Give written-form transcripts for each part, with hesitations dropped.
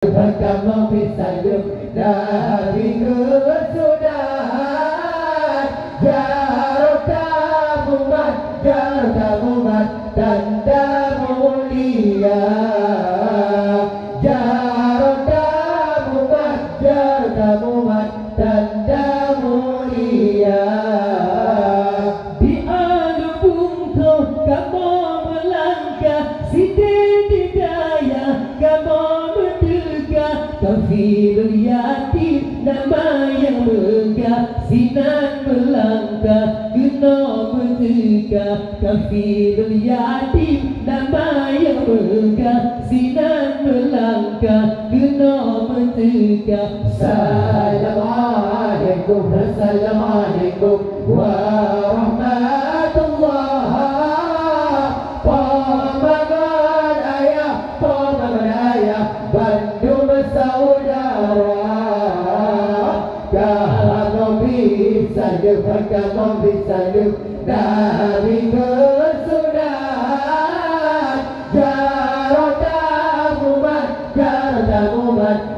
Kamu bisa dari kesudahan Jarokamumat tanda mulia Jarokamumat tanda mulia di alubungku kamu melangkah Siti daya kamu Kafirul yatim nama yang megah sinan melangkah guna bertegak Kafirul yatim nama yang megah sinan melangkah guna bertegak Assalamualaikum Assalamualaikum warahmatullah Pamangan ayah Bandung saudara Kamu bisa dari kesudahan Jarokamumat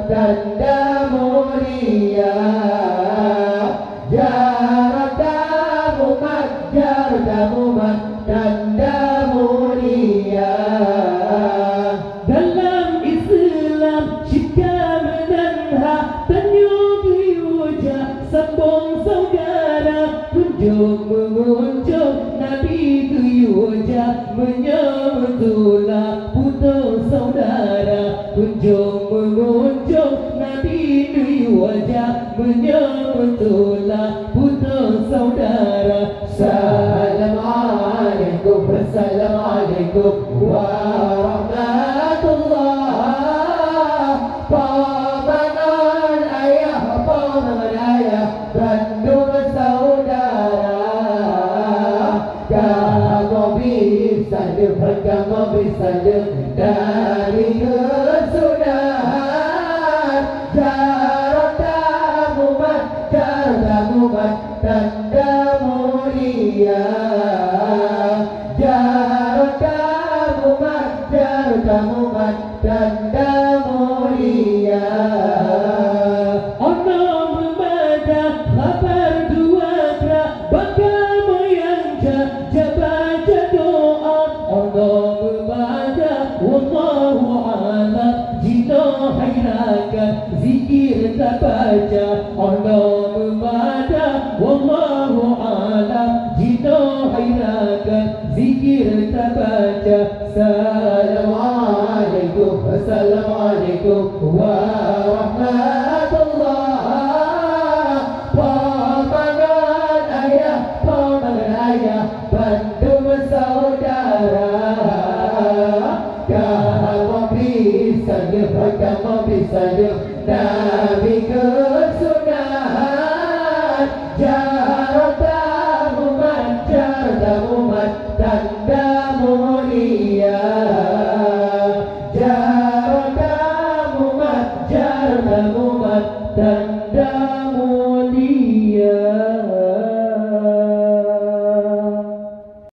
tanda mulia Jarokamumat tanda mulia dalam Islam jika menanha tanyuk di wajah sambung saudara kunjung mengunjung Nabi ke wajah menyambutlah putus saudara kunjung mengunjung Nabi ke wajah menyambutlah putus saudara Assalamualaikum Assalamualaikum warahmatullah Pamangan ayah Bandung saudara Kamu bisa dari kesudahan Jarokamumat tanda mulia Jarokamumat tanda mulia Ono memada kabar dua gerak bagamu yang baca doa Ono memada wallahu a'lam jino hairakan zikir tak baca Ono memada wallahu a'lam jino hairakan zikir tak baca Assalamualaikum warahmatullah Pamangan ayah Bandung saudara Kamu bisa dari kesudahan Jarokamumat tanda mulia Jarokamumat tanda mulia